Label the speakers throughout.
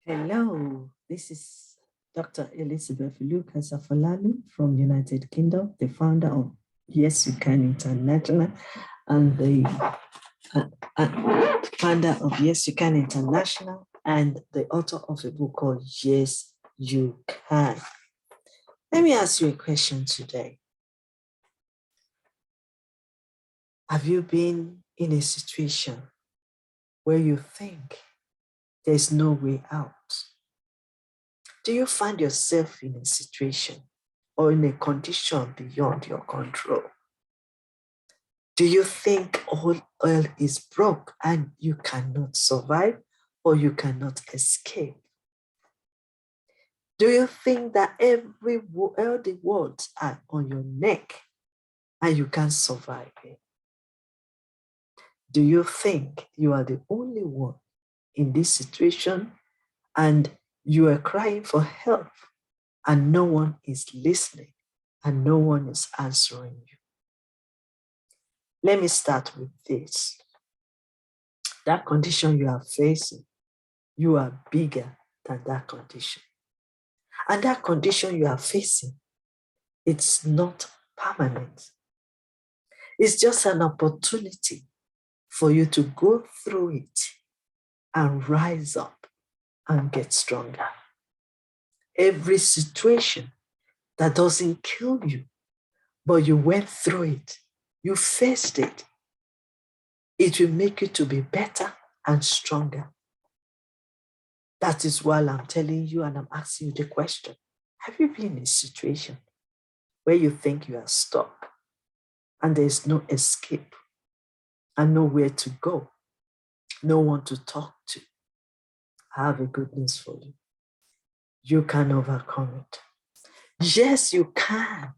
Speaker 1: Hello, this is Dr. Elizabeth Lucas Afolalu from United Kingdom, the founder of Y.Y.C.I International and the founder of Y.Y.C.I International and the author of a book called Yes, You Can. Let me ask you a question today. Have you been in a situation where you think there's no way out? Do you find yourself in a situation or in a condition beyond your control? Do you think all oil is broke and you cannot survive or you cannot escape? Do you think that all the words are on your neck and you can't survive it? Do you think you are the only one in this situation and you are crying for help and no one is listening and no one is answering you? Let me start with this. That condition you are facing, you are bigger than that condition. And that condition you are facing, it's not permanent. It's just an opportunity for you to go through it and rise up and get stronger. Every situation that doesn't kill you, but you went through it, you faced it, it will make you to be better and stronger. That is why I'm telling you and I'm asking you the question. Have you been in a situation where you think you are stuck and there's no escape and nowhere to go, no one to talk to? I have a good news for you. You can overcome it. Yes, you can.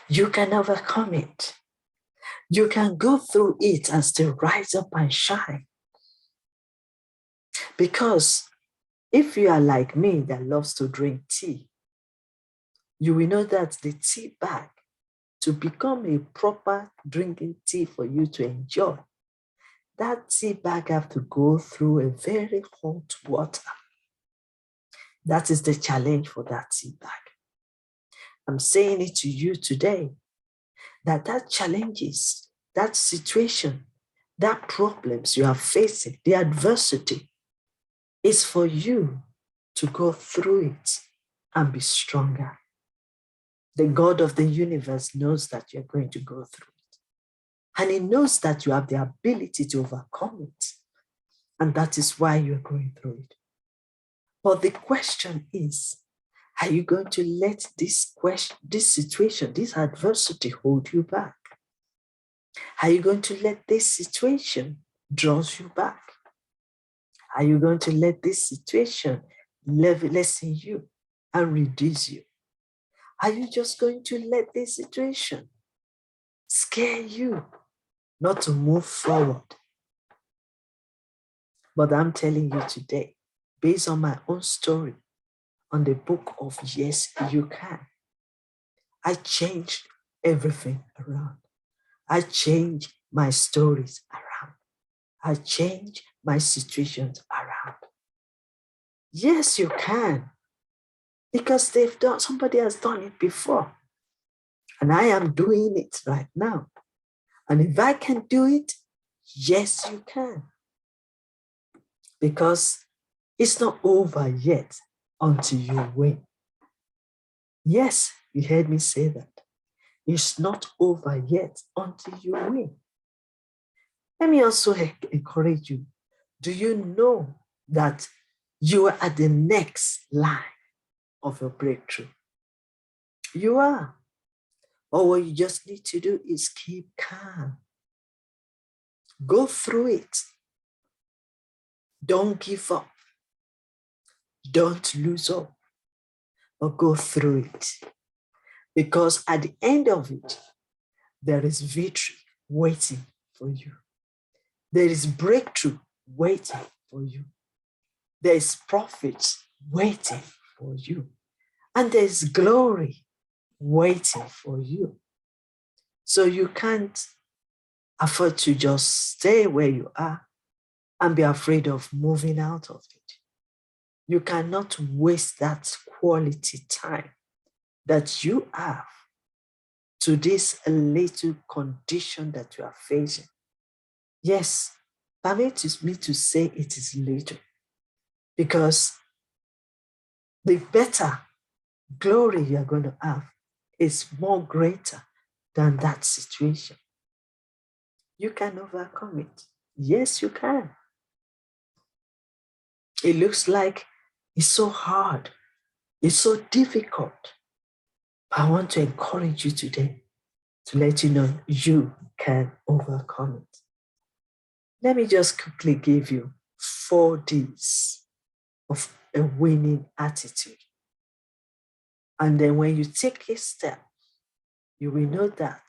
Speaker 1: You can overcome it. You can go through it and still rise up and shine. Because if you are like me that loves to drink tea, you will know that the tea bag, to become a proper drinking tea for you to enjoy, that tea bag have to go through a very hot water. That is the challenge for that tea bag. I'm saying it to you today, that challenges, that situation, that problems you are facing, the adversity, is for you to go through it and be stronger. The God of the universe knows that you're going to go through it. And he knows that you have the ability to overcome it. And that is why you're going through it. But the question is, are you going to let this situation, this adversity hold you back? Are you going to let this situation draw you back? Are you going to let this situation lessen you and reduce you? Are you just going to let this situation scare you not to move forward? But I'm telling you today, based on my own story, on the book of Yes, You Can, I changed everything around. I changed my stories around. I changed my situations around. Yes, you can. Because somebody has done it before. And I am doing it right now. And if I can do it, yes, you can. Because it's not over yet until you win. Yes, you heard me say that. It's not over yet until you win. Let me also encourage you. Do you know that you are at the next line of your breakthrough? You are. Or what you just need to do is keep calm. Go through it. Don't give up. Don't lose hope. But go through it. Because at the end of it, there is victory waiting for you. There is breakthrough waiting for you. There is profit waiting for you. And there is glory waiting for you. So you can't afford to just stay where you are and be afraid of moving out of it. You cannot waste that quality time that you have to this little condition that you are facing. Yes, permit me to say it is little, because the better glory you're going to have is more greater than that situation. You can overcome it. Yes, you can. It looks like it's so hard, it's so difficult. But I want to encourage you today to let you know you can overcome it. Let me just quickly give you 4 Ds of a winning attitude. And then when you take a step, you will know that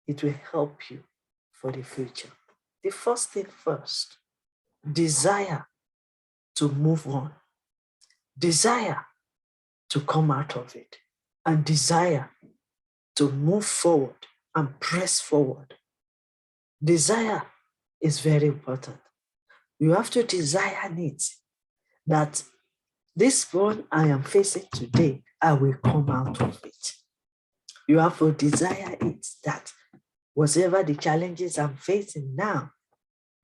Speaker 1: it will help you for the future. The first thing first, desire to move on, desire to come out of it, and desire to move forward and press forward. Desire is very important. You have to desire it, that this one I am facing today, I will come out of it. You have to desire it, that whatever the challenges I'm facing now,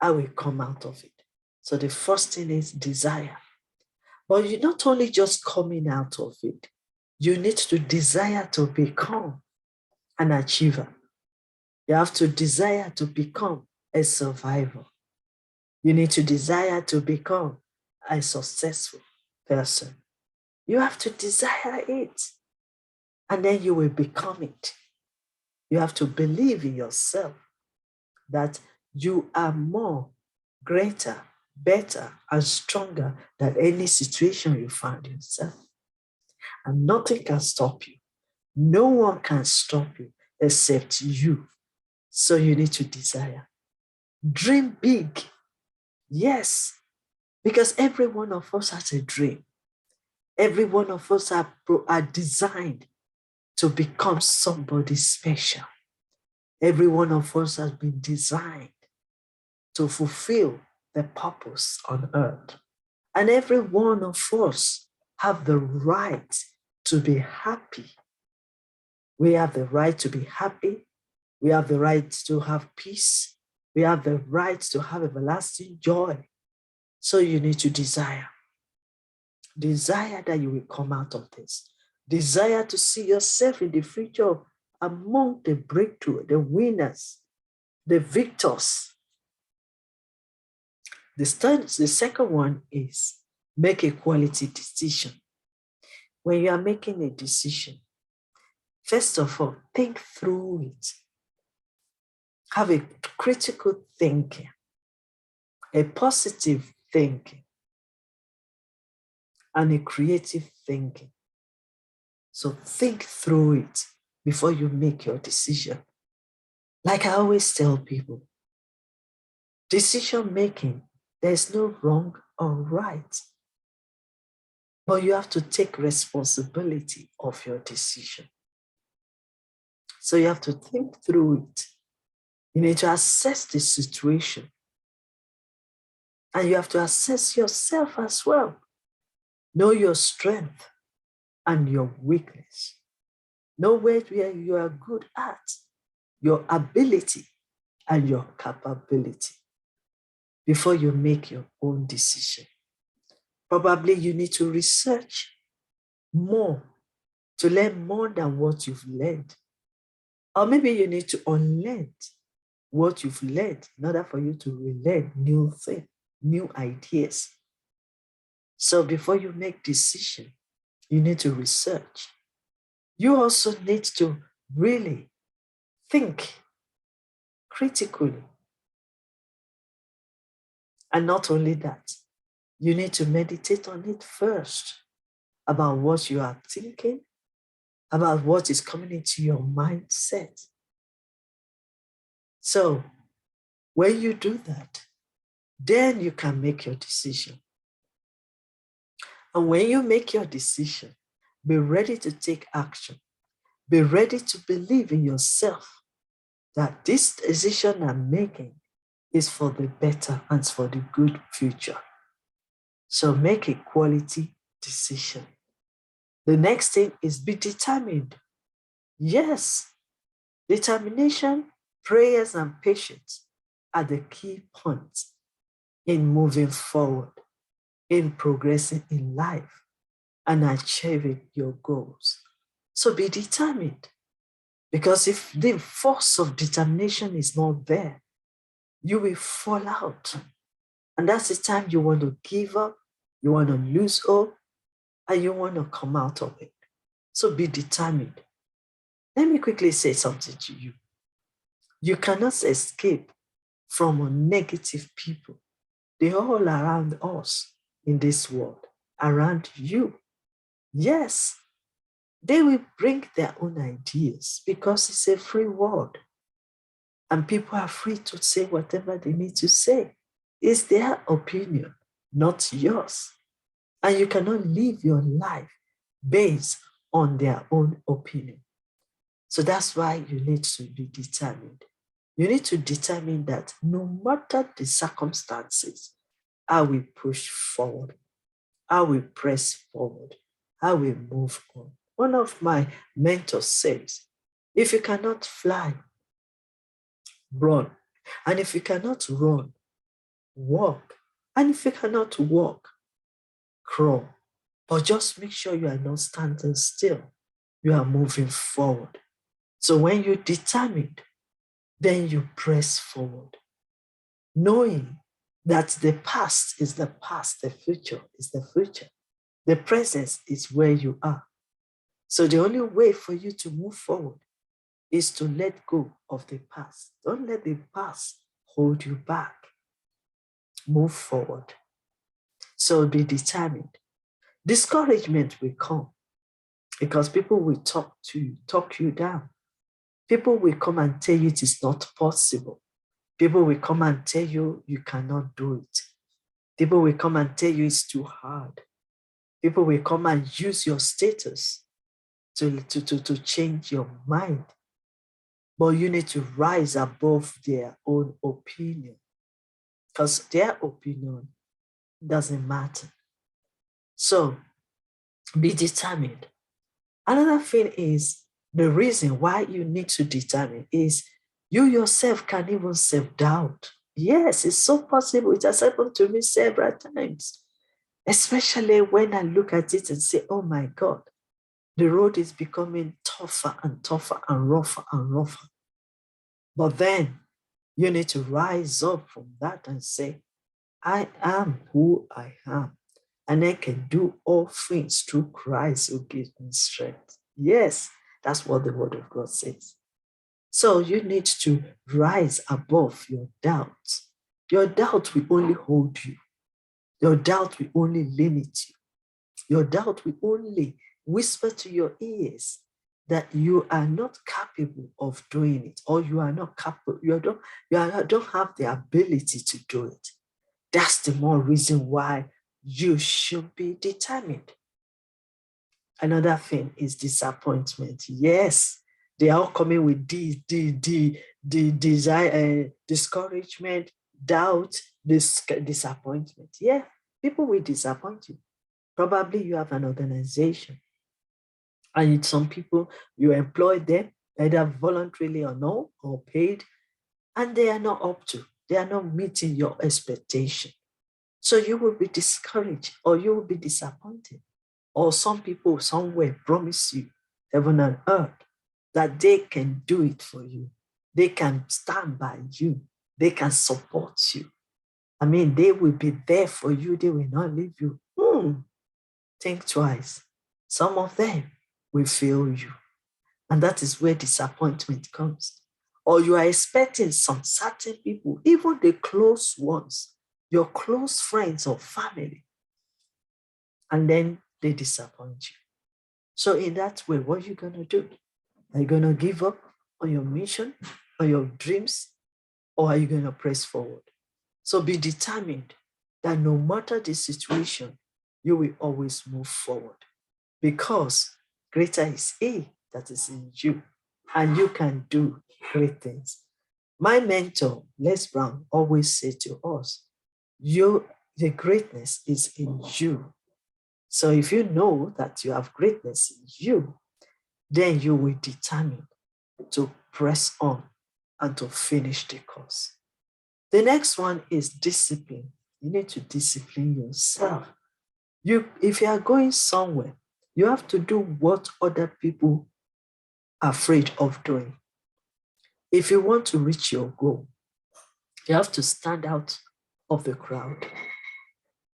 Speaker 1: I will come out of it. So the first thing is desire. But you're not only just coming out of it, you need to desire to become an achiever. You have to desire to become a survivor. You need to desire to become a successful person. You have to desire it, and then you will become it. You have to believe in yourself that you are more, greater, better, and stronger than any situation you find yourself. And nothing can stop you. No one can stop you except you. So you need to desire. Dream big. Yes, because every one of us has a dream. Every one of us are designed to become somebody special. Every one of us has been designed to fulfill the purpose on earth. And every one of us have the right to be happy. We have the right to be happy. We have the right to have peace. We have the right to have everlasting joy. So you need to desire. Desire that you will come out of this. Desire to see yourself in the future among the breakthrough, the winners, the victors. The second one is make a quality decision. When you are making a decision, first of all, think through it. Have a critical thinking, a positive thinking, and a creative thinking. So think through it before you make your decision. Like I always tell people, decision making, there's no wrong or right. But you have to take responsibility of your decision. So you have to think through it. You need to assess the situation. And you have to assess yourself as well. Know your strength and your weakness. Know where you are good at, your ability and your capability before you make your own decision. Probably you need to research more to learn more than what you've learned. Or maybe you need to unlearn what you've learned in order for you to relearn new things, new ideas. So before you make decision, you need to research. You also need to really think critically. And not only that, you need to meditate on it first, about what you are thinking, about what is coming into your mindset. So when you do that, then you can make your decision. And when you make your decision, be ready to take action. Be ready to believe in yourself that this decision I'm making is for the better and for the good future. So make a quality decision. The next thing is be determined. Yes, determination, prayers, and patience are the key points in moving forward, in progressing in life, and achieving your goals. So be determined, because if the force of determination is not there, you will fall out. And that's the time you want to give up, you want to lose hope, and you want to come out of it. So be determined. Let me quickly say something to you. You cannot escape from negative people. They're all around us in this world, around you. Yes, they will bring their own ideas because it's a free world. And people are free to say whatever they need to say. It's their opinion, not yours. And you cannot live your life based on their own opinion. So that's why you need to be determined. You need to determine that no matter the circumstances, I will push forward. I will press forward. I will move on. One of my mentors says, if you cannot fly, run. And if you cannot run, walk. And if you cannot walk, crawl. But just make sure you are not standing still. You are moving forward. So when you're determined, then you press forward, knowing that the past is the past, the future is the future. The present is where you are. So the only way for you to move forward is to let go of the past. Don't let the past hold you back. Move forward. So be determined. Discouragement will come because people will talk you down. People will come and tell you it is not possible. People will come and tell you you cannot do it. People will come and tell you it's too hard. People will come and use your status to change your mind. But you need to rise above their own opinion, because their opinion doesn't matter. So be determined. Another thing is, the reason why you need to determine is you yourself can even self-doubt. Yes, it's so possible. It has happened to me several times, especially when I look at it and say, oh my God, the road is becoming tougher and tougher and rougher and rougher. But then you need to rise up from that and say, I am who I am, and I can do all things through Christ who gives me strength. Yes, that's what the Word of God says. So you need to rise above your doubts. Your doubt will only hold you. Your doubt will only limit you. Your doubt will only whisper to your ears that you are not capable of doing it, or you are not capable, you don't have the ability to do it. That's the more reason why you should be determined. Another thing is disappointment. Yes, they are all coming with desire, discouragement, doubt, disappointment. Yeah, people will disappoint you. Probably you have an organization, and some people, you employ them either voluntarily or no, or paid, and they are not up to, they are not meeting your expectation. So you will be discouraged, or you will be disappointed. Or some people somewhere promise you heaven and earth that they can do it for you. They can stand by you. They can support you. I mean, they will be there for you. They will not leave you. Think twice. Some of them will fail you. And that is where disappointment comes. Or you are expecting some certain people, even the close ones, your close friends or family, and then they disappoint you. So in that way, what are you going to do? Are you going to give up on your mission, on your dreams, or are you going to press forward? So be determined that no matter the situation, you will always move forward, because greater is He that is in you, and you can do great things. My mentor, Les Brown, always said to us, you The greatness is in you. So if you know that you have greatness in you, then you will determine to press on and to finish the course. The next one is discipline. You need to discipline yourself. If you are going somewhere, you have to do what other people are afraid of doing. If you want to reach your goal, you have to stand out of the crowd.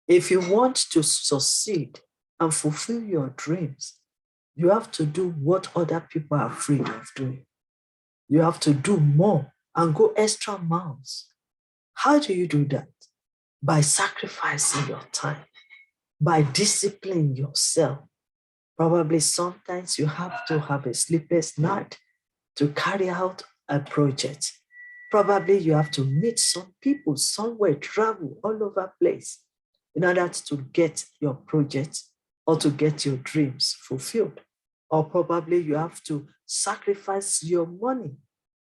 Speaker 1: If you want to succeed and fulfill your dreams, you have to do what other people are afraid of doing. You have to do more and go extra miles. How do you do that? By sacrificing your time, by disciplining yourself. Probably sometimes you have to have a sleepless night to carry out a project. Probably you have to meet some people somewhere, travel all over the place in order to get your project or to get your dreams fulfilled. Or probably you have to sacrifice your money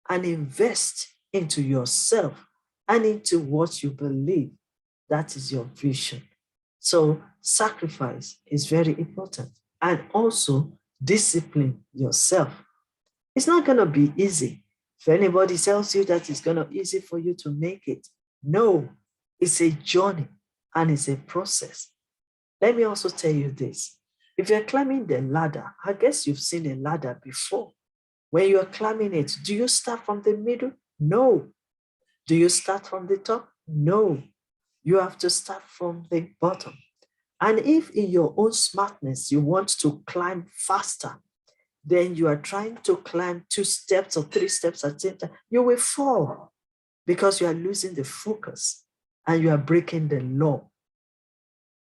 Speaker 1: and invest into yourself and into what you believe. That is your vision. So sacrifice is very important. And also discipline yourself. It's not going to be easy. If anybody tells you that it's going to be easy for you to make it, no, it's a journey and it's a process. Let me also tell you this. If you're climbing the ladder, I guess you've seen a ladder before. When you're climbing it, do you start from the middle? No. Do you start from the top? No. You have to start from the bottom. And if in your own smartness, you want to climb faster, then you are trying to climb 2 steps or 3 steps at the same time, you will fall because you are losing the focus and you are breaking the law.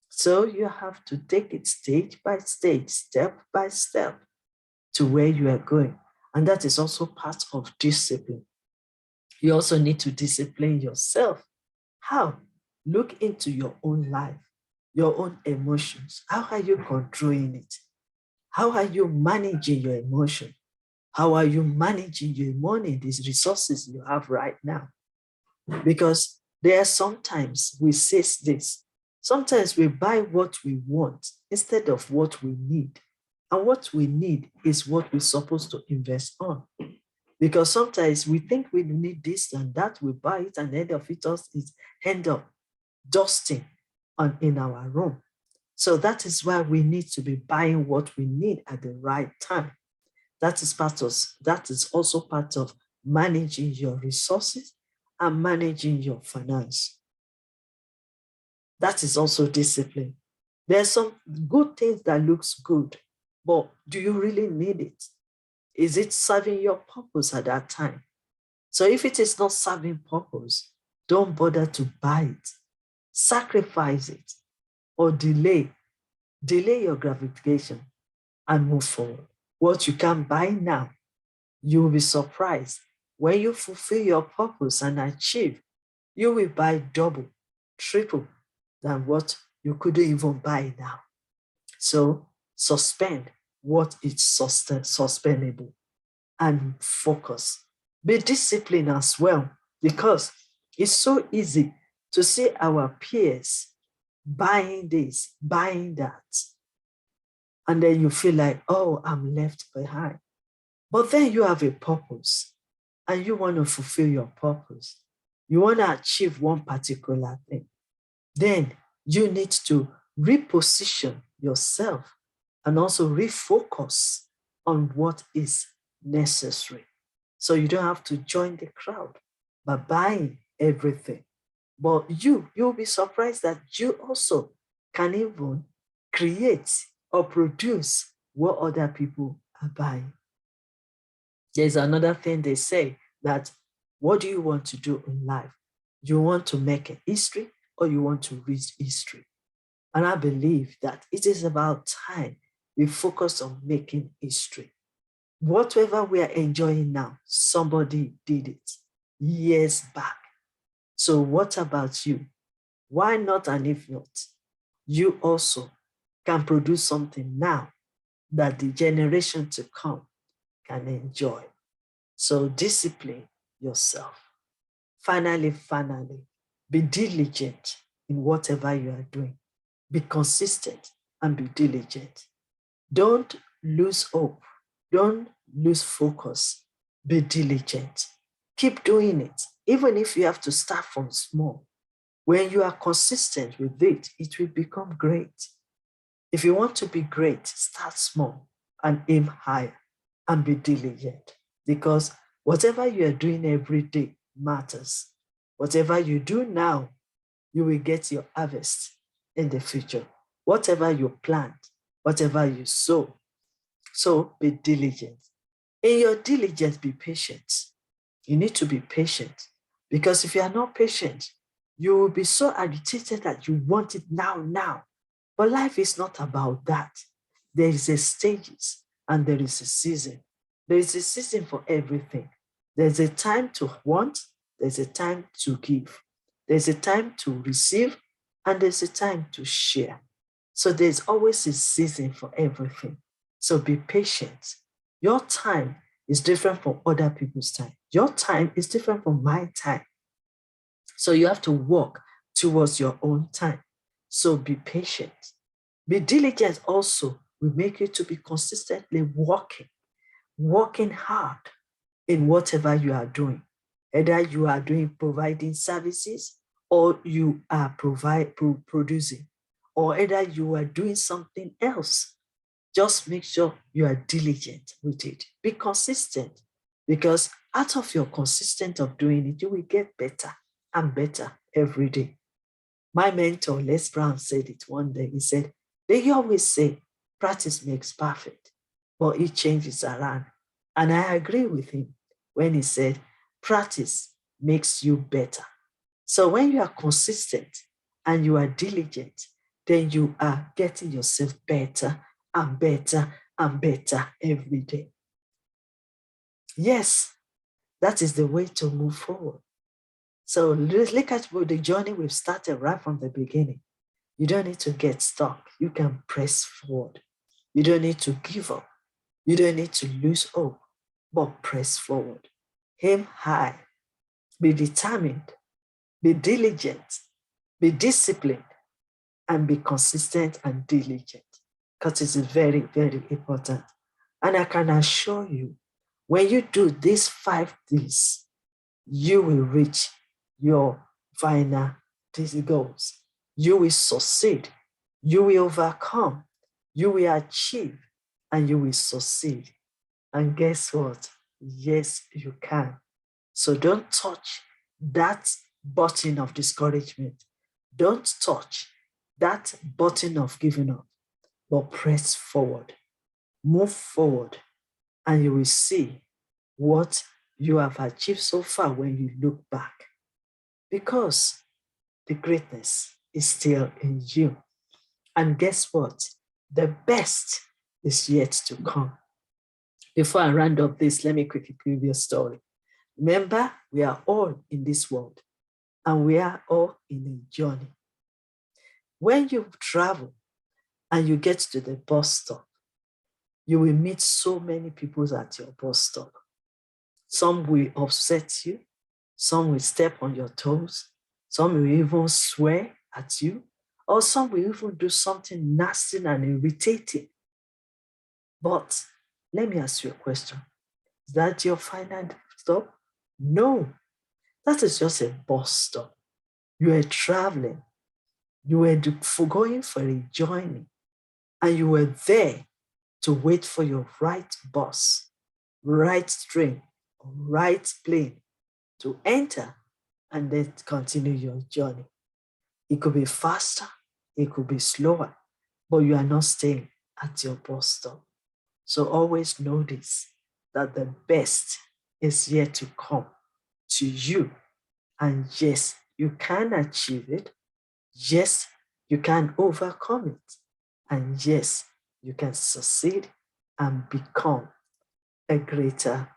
Speaker 1: So you have to take it stage by stage, step by step to where you are going. And that is also part of discipline. You also need to discipline yourself. How? Look into your own life, your own emotions. How are you controlling it? How are you managing your emotion? How are you managing your money, these resources you have right now? Because there are sometimes we say this. Sometimes we buy what we want instead of what we need. And what we need is what we're supposed to invest on. Because sometimes we think we need this and that, we buy it, and the end of it is end up dusting in our room. So that is why we need to be buying what we need at the right time. That is also part of managing your resources and managing your finance. That is also discipline. There are some good things that looks good, but do you really need it? Is it serving your purpose at that time? So if it is not serving purpose, don't bother to buy it. Sacrifice it or delay your gratification and move forward. What you can buy now, you will be surprised. When you fulfill your purpose and achieve, you will buy double, triple than what you couldn't even buy now. So suspend what is sustainable and focus. Be disciplined as well, because it's so easy to see our peers buying this, buying that. And then you feel like, oh, I'm left behind. But then you have a purpose and you want to fulfill your purpose. You want to achieve one particular thing. Then you need to reposition yourself and also refocus on what is necessary. So you don't have to join the crowd by buying everything. But you'll be surprised that you also can even create or produce what other people are buying. There's another thing they say, that what do you want to do in life? You want to make a history or you want to read history? And I believe that it is about time we focus on making history. Whatever we are enjoying now, somebody did it years back. So what about you? Why not? And if not, you also can produce something now that the generation to come can enjoy. So discipline yourself. Finally, be diligent. in whatever you are doing. Be consistent and be diligent. Don't lose hope. Don't lose focus. Be diligent. Keep doing it, even if you have to start from small. When you are consistent with it, it will become great. If you want to be great, start small and aim higher and be diligent, because whatever you are doing every day matters. Whatever you do now, you will get your harvest in the future. Whatever you plant, whatever you sow. So be diligent. In your diligence, be patient. You need to be patient, because if you are not patient, you will be so agitated that you want it now. But life is not about that. There is a stages and there is a season. There is a season for everything. There's a time to want, there's a time to give. There's a time to receive, and there's a time to share. So there's always a season for everything. So be patient. Your time is different from other people's time. Your time is different from my time. So you have to work towards your own time. So be patient. Be diligent also will make you to be consistently working hard in whatever you are doing. Either you are providing services, or you are producing, or either you are doing something else. Just make sure you are diligent with it. Be consistent, because out of your consistent of doing it, you will get better and better every day. My mentor, Les Brown, said it one day. He said, they always say practice makes perfect, but it changes around. And I agree with him when he said practice makes you better. So when you are consistent and you are diligent, then you are getting yourself better and better and better every day. Yes, that is the way to move forward. So look at the journey we've started right from the beginning. You don't need to get stuck. You can press forward. You don't need to give up. You don't need to lose hope, but press forward. Aim high. Be determined. Be diligent. Be disciplined. And be consistent and diligent, because it is very, very important. And I can assure you, when you do these 5 things, you will reach your final goals. You will succeed. You will overcome. You will achieve, and you will succeed. And guess what? Yes, you can. So don't touch that button of discouragement. Don't touch that button of giving up, but press forward. Move forward, and you will see what you have achieved so far when you look back, because the greatness is still in you. And guess what? The best is yet to come. Before I round up this, let me quickly give you a story. Remember, we are all in this world, and we are all in a journey. When you travel and you get to the bus stop, you will meet so many people at your bus stop. Some will upset you. Some will step on your toes. Some will even swear at you. Or some will even do something nasty and irritating. But let me ask you a question. Is that your final stop? No. That is just a bus stop. You are traveling. You were going for a journey. And you were there to wait for your right bus, right train, right plane to enter and then continue your journey. It could be faster, it could be slower, but you are not staying at your bus stop. So always know this, that the best is yet to come to you. And yes, you can achieve it. Yes, you can overcome it. And yes, you can succeed and become a greater,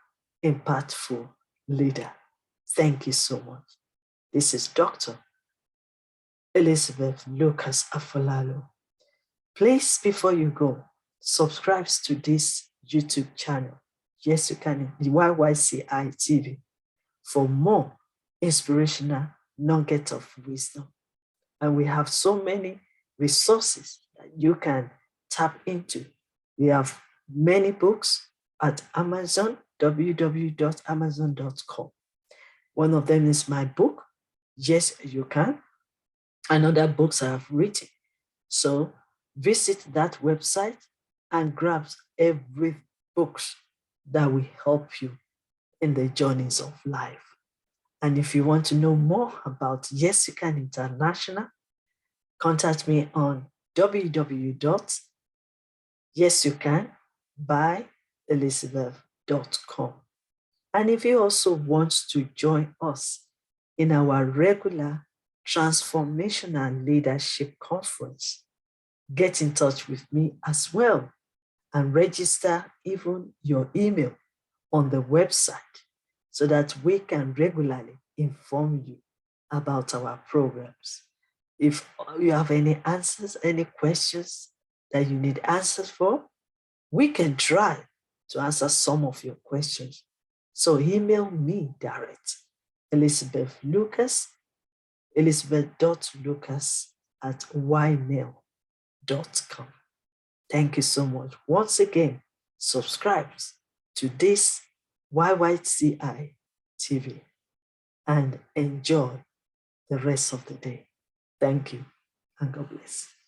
Speaker 1: impactful leader. Thank you so much. This is Dr. Elizabeth Lucas Afolalu. Please, before you go, subscribe to this YouTube channel. Yes, you can, the Y.Y.C.I TV, for more inspirational nuggets of wisdom. And we have so many resources that you can tap into. We have many books at Amazon, www.amazon.com. One of them is my book, Yes, You Can, and other books I have written. So visit that website and grab every book that will help you in the journeys of life. And if you want to know more about Yes You Can International, contact me on www.yesyoucanbyelizabeth.com. And if you also want to join us in our regular Transformational Leadership Conference, get in touch with me as well and register even your email on the website so that we can regularly inform you about our programs. If you have any answers, any questions that you need answers for, we can try to answer some of your questions. So email me direct, Elizabeth Lucas, elizabeth.lucas@ymail.com. Thank you so much. Once again, subscribe to this Y.Y.C.I TV and enjoy the rest of the day. Thank you and God bless.